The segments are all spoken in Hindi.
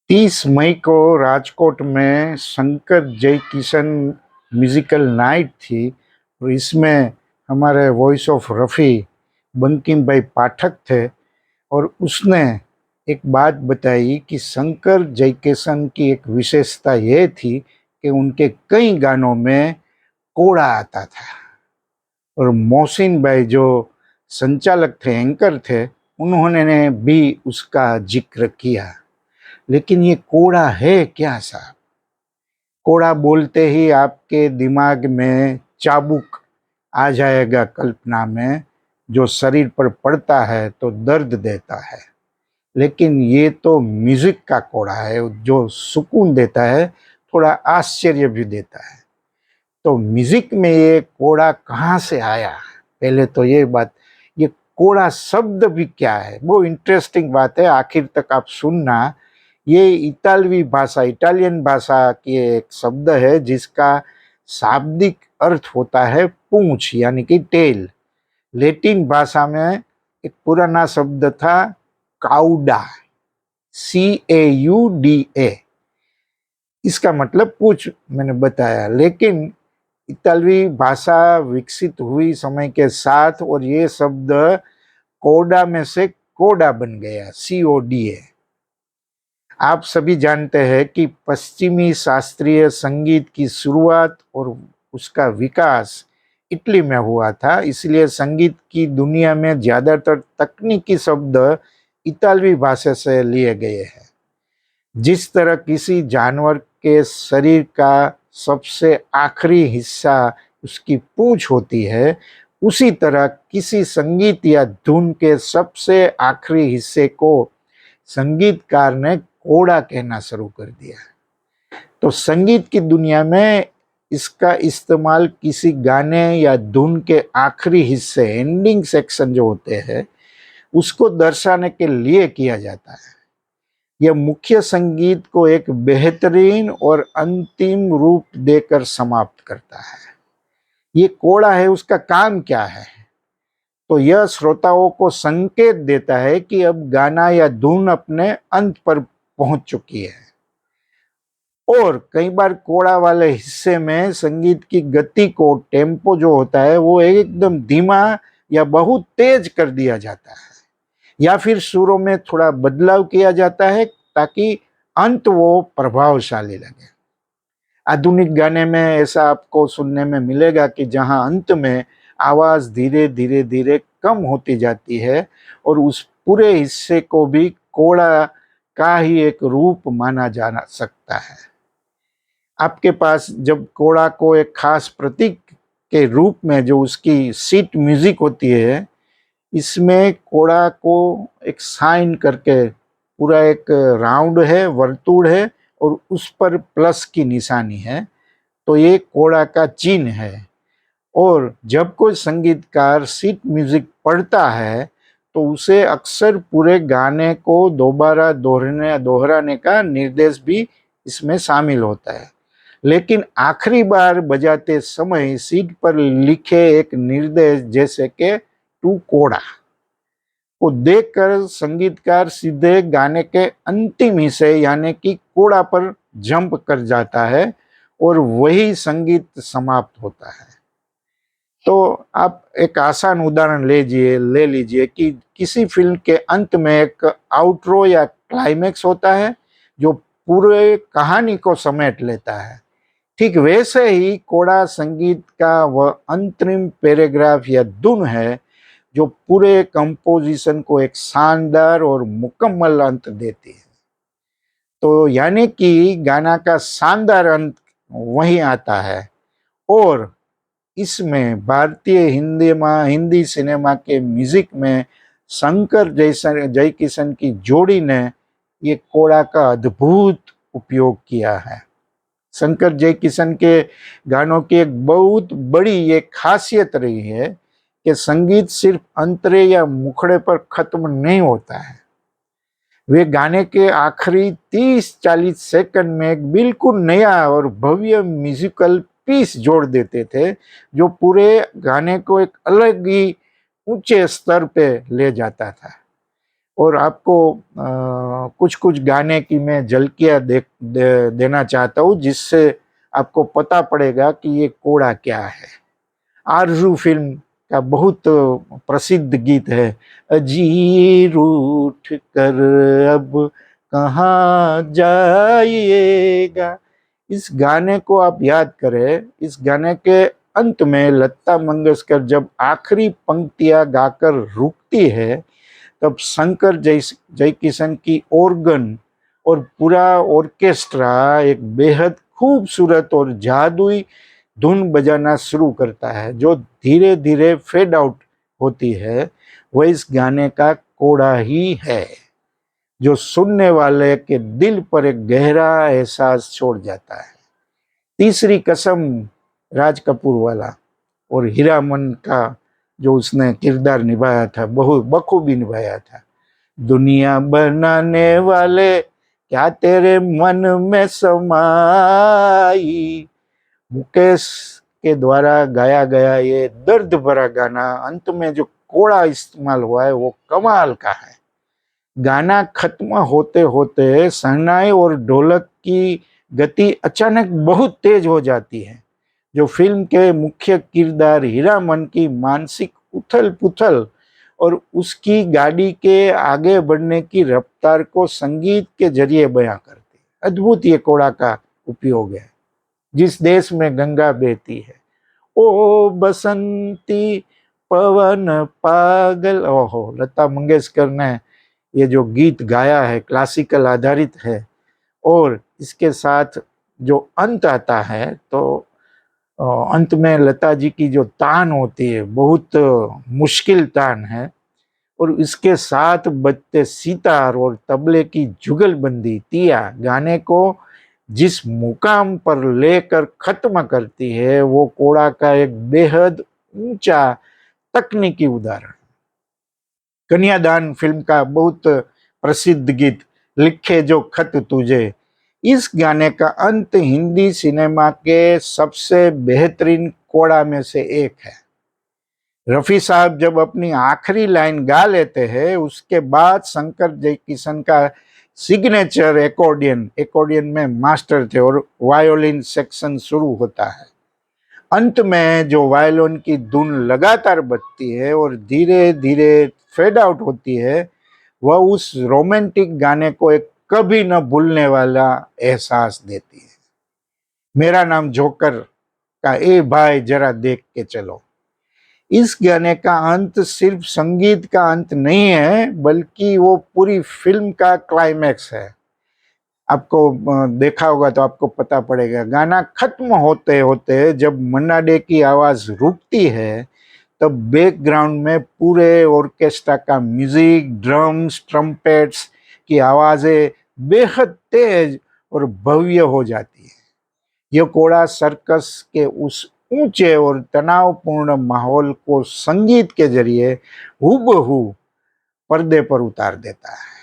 30 मई को राजकोट में शंकर जयकिशन म्यूजिकल नाइट थी और इसमें हमारे वॉइस ऑफ रफ़ी बंकिम भाई पाठक थे। और उसने एक बात बताई कि शंकर जयकिशन की एक विशेषता ये थी कि उनके कई गानों में कोड़ा आता था। और मोहसिन भाई जो संचालक थे, एंकर थे, उन्होंने भी उसका जिक्र किया। लेकिन ये कोड़ा है क्या साहब? कोड़ा बोलते ही आपके दिमाग में चाबुक आ जाएगा कल्पना में, जो शरीर पर पड़ता है तो दर्द देता है। लेकिन ये तो म्यूजिक का कोड़ा है जो सुकून देता है, थोड़ा आश्चर्य भी देता है। तो म्यूजिक में ये कोड़ा कहाँ से आया? पहले तो ये कोड़ा शब्द भी क्या है, वो इंटरेस्टिंग बात है। आखिर तक आप सुनना। ये इटालियन भाषा की एक शब्द है जिसका शाब्दिक अर्थ होता है पूंछ, यानी कि टेल। लैटिन भाषा में एक पुराना शब्द था काउडा, CAUDA। इसका मतलब पूंछ मैंने बताया। लेकिन इतालवी भाषा विकसित हुई समय के साथ और ये शब्द कोडा में से कोडा बन गया, CODA। आप सभी जानते हैं कि पश्चिमी शास्त्रीय संगीत की शुरुआत और उसका विकास इटली में हुआ था, इसलिए संगीत की दुनिया में ज्यादातर तकनीकी शब्द इतालवी भाषा से लिए गए हैं। जिस तरह किसी जानवर के शरीर का सबसे आखिरी हिस्सा उसकी पूंछ होती है, उसी तरह किसी संगीत या धुन के सबसे आखिरी हिस्से को संगीतकार ने कोड़ा कहना शुरू कर दिया। तो संगीत की दुनिया में इसका इस्तेमाल किसी गाने या धुन के आखिरी हिस्से, एंडिंग सेक्शन जो होते हैं, उसको दर्शाने के लिए किया जाता है। यह मुख्य संगीत को एक बेहतरीन और अंतिम रूप देकर समाप्त करता है। ये कोड़ा है, उसका काम क्या है? तो यह श्रोताओं को संकेत देता है कि अब गाना या धुन अपने अंत पर पहुंच चुकी है। और कई बार कोड़ा वाले हिस्से में संगीत की गति को, टेम्पो जो होता है, वो एकदम धीमा या बहुत तेज कर दिया जाता है, या फिर सुरों में थोड़ा बदलाव किया जाता है ताकि अंत वो प्रभावशाली लगे। आधुनिक गाने में ऐसा आपको सुनने में मिलेगा कि जहां अंत में आवाज धीरे धीरे धीरे कम होती जाती है और उस पूरे हिस्से को भी कोड़ा का ही एक रूप माना जा सकता है। आपके पास जब कोड़ा को एक खास प्रतीक के रूप में, जो उसकी सीट म्यूजिक होती है, इसमें कोड़ा को एक साइन करके, पूरा एक राउंड है, वर्तुड़ है, और उस पर प्लस की निशानी है, तो ये कोड़ा का चिन्ह है। और जब कोई संगीतकार सीट म्यूजिक पढ़ता है तो उसे अक्सर पूरे गाने को दोबारा दोहराने का निर्देश भी इसमें शामिल होता है। लेकिन आखिरी बार बजाते समय सीट पर लिखे एक निर्देश, जैसे कि टू कोड़ा, को देखकर संगीतकार सीधे गाने के अंतिम हिस्से यानी कि कोड़ा पर जंप कर जाता है और वही संगीत समाप्त होता है। तो आप एक आसान उदाहरण ले लीजिए कि किसी फिल्म के अंत में एक आउटरो या क्लाइमेक्स होता है जो पूरे कहानी को समेट लेता है। ठीक वैसे ही कोड़ा संगीत का वह अंतरिम पैराग्राफ या धुन है जो पूरे कंपोजिशन को एक शानदार और मुकम्मल अंत देती है। तो यानी कि गाना का शानदार अंत वहीं आता है। और इसमें भारतीय हिंदी सिनेमा के म्यूजिक में शंकर जयकिशन की जोड़ी ने ये कोड़ा का अद्भुत उपयोग किया है। शंकर जयकिशन के गानों की एक बहुत बड़ी ये खासियत रही है कि संगीत सिर्फ अंतरे या मुखड़े पर खत्म नहीं होता है। वे गाने के आखिरी 30-40 सेकंड में एक बिल्कुल नया और भव्य म्यूजिकल पीस जोड़ देते थे, जो पूरे गाने को एक अलग ही ऊंचे स्तर पे ले जाता था। और आपको कुछ कुछ गाने की मैं झलकियाँ देना चाहता हूँ, जिससे आपको पता पड़ेगा कि ये कोड़ा क्या है। आरजू फिल्म का बहुत प्रसिद्ध गीत है, अजी रूठ कर अब कहाँ जाइएगा। इस गाने को आप याद करें, इस गाने के अंत में लता मंगेशकर जब आखिरी पंक्तियां गाकर रुकती है, तब शंकर जयकिशन की ऑर्गन और पूरा ऑर्केस्ट्रा एक बेहद खूबसूरत और जादुई धुन बजाना शुरू करता है, जो धीरे धीरे फेड आउट होती है। वह इस गाने का कोड़ा ही है, जो सुनने वाले के दिल पर एक गहरा एहसास छोड़ जाता है। तीसरी कसम राज कपूर वाला और हीरामन का जो उसने किरदार निभाया था, बहुत बखूबी निभाया था। दुनिया बनाने वाले क्या तेरे मन में समाई, मुकेश के द्वारा गाया गया ये दर्द भरा गाना, अंत में जो कोड़ा इस्तेमाल हुआ है वो कमाल का है। गाना खत्म होते होते शहनाई और ढोलक की गति अचानक बहुत तेज हो जाती है, जो फिल्म के मुख्य किरदार हीरामन की मानसिक उथल पुथल और उसकी गाड़ी के आगे बढ़ने की रफ्तार को संगीत के जरिए बयां करती है। अद्भुत ये कोड़ा का उपयोग है। जिस देश में गंगा बहती है, ओ बसंती पवन पागल, ओहो, लता मंगेशकर ने ये जो गीत गाया है क्लासिकल आधारित है। और इसके साथ जो अंत आता है, तो अंत में लता जी की जो तान होती है बहुत मुश्किल तान है, और इसके साथ बजते सितार और तबले की जुगलबंदी तिया गाने को जिस मुकाम पर लेकर खत्म करती है, वो कोड़ा का एक बेहद ऊंचा तकनीकी उदाहरण। कन्यादान फिल्म का बहुत प्रसिद्ध गीत लिखे जो खत तुझे, इस गाने का अंत हिंदी सिनेमा के सबसे बेहतरीन कोड़ा में से एक है। रफी साहब जब अपनी आखिरी लाइन गा लेते हैं, उसके बाद शंकर जयकिशन का सिग्नेचर एकॉर्डियन में मास्टर थे और वायोलिन सेक्शन शुरू होता है। अंत में जो वायोलिन की धुन लगातार बजती है और धीरे धीरे फेड आउट होती है, वह उस रोमांटिक गाने को एक कभी न भूलने वाला एहसास देती है। मेरा नाम जोकर का ए भाई जरा देख के चलो, इस गाने का अंत सिर्फ संगीत का अंत नहीं है, बल्कि वो पूरी फिल्म का क्लाइमैक्स है। आपको देखा होगा तो आपको पता पड़ेगा, गाना खत्म होते होते जब मन्ना डे की आवाज रुकती है, तब बैकग्राउंड में पूरे ऑर्केस्ट्रा का म्यूजिक, ड्रम्स, ट्रम्पेट्स की आवाजें बेहद तेज और भव्य हो जाती है। यह कोड़ा सर्कस के उस ऊंचे और तनावपूर्ण माहौल को संगीत के जरिए हूबहू पर्दे पर उतार देता है।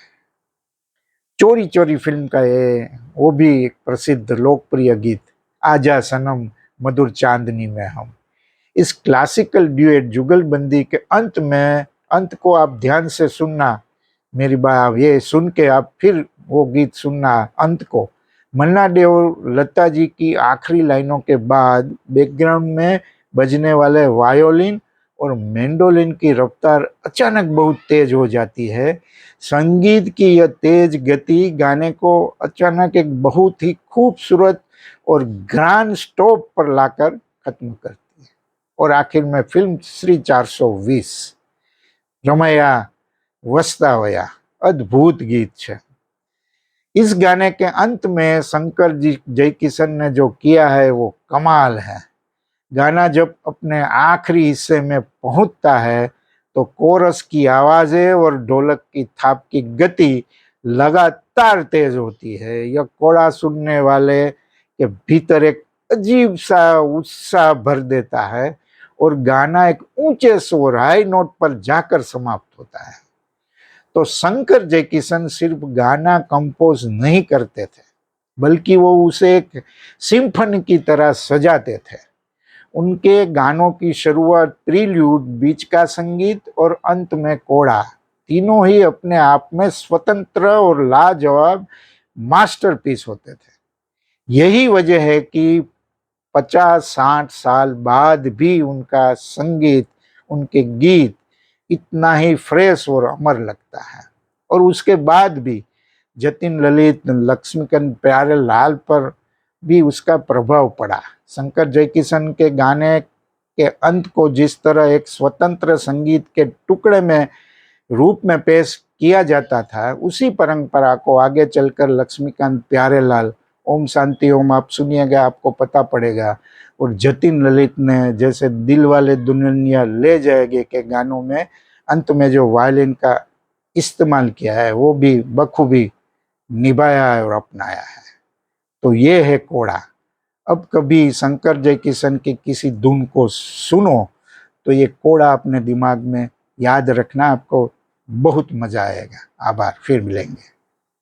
चोरी चोरी फिल्म का ये वो भी एक प्रसिद्ध लोकप्रिय गीत, आजा सनम मधुर चांदनी में हम, इस क्लासिकल ड्यूएट जुगलबंदी के अंत को आप ध्यान से सुनना मेरी बात, ये सुन के आप फिर वो गीत सुनना अंत को। मन्ना डे और लता जी की आखिरी लाइनों के बाद बैकग्राउंड में बजने वाले वायोलिन और मैंडोलिन की रफ्तार अचानक बहुत तेज हो जाती है। संगीत की यह तेज गति गाने को अचानक एक बहुत ही खूबसूरत और ग्रांड स्टॉप पर लाकर खत्म करती है। और आखिर में फिल्म श्री 420 रमैया वसता वया, अद्भुत गीत है। इस गाने के अंत में शंकर जी जयकिशन ने जो किया है वो कमाल है। गाना जब अपने आखिरी हिस्से में पहुंचता है, तो कोरस की आवाजें और ढोलक की थाप की गति लगातार तेज होती है। यह कोड़ा सुनने वाले के भीतर एक अजीब सा उत्साह भर देता है और गाना एक ऊंचे स्वर हाई नोट पर जाकर समाप्त होता है। तो शंकर जयकिशन सिर्फ गाना कंपोज नहीं करते थे, बल्कि वो उसे एक सिम्फनी की तरह सजाते थे। उनके गानों की शुरुआत प्रील्यूड, बीच का संगीत और अंत में कोड़ा तीनों ही अपने आप में स्वतंत्र और लाजवाब मास्टरपीस होते थे। यही वजह है कि 50-60 साल बाद भी उनका संगीत, उनके गीत इतना ही फ्रेश और अमर लगता है। और उसके बाद भी जतिन ललित, लक्ष्मीकांत प्यारेलाल पर भी उसका प्रभाव पड़ा। शंकर जयकिशन के गाने के अंत को जिस तरह एक स्वतंत्र संगीत के टुकड़े में रूप में पेश किया जाता था, उसी परंपरा को आगे चलकर लक्ष्मीकांत प्यारेलाल, ओम शांति ओम आप सुनिएगा आपको पता पड़ेगा, और जतिन ललित ने जैसे दिल वाले दुल्हनिया ले जाएंगे के गानों में अंत में जो वायलिन का इस्तेमाल किया है वो भी बखूबी निभाया है और अपनाया है। तो ये है कोड़ा। अब कभी शंकर जयकिशन की किसी धुन को सुनो तो ये कोड़ा अपने दिमाग में याद रखना, आपको बहुत मजा आएगा। आभार, फिर मिलेंगे।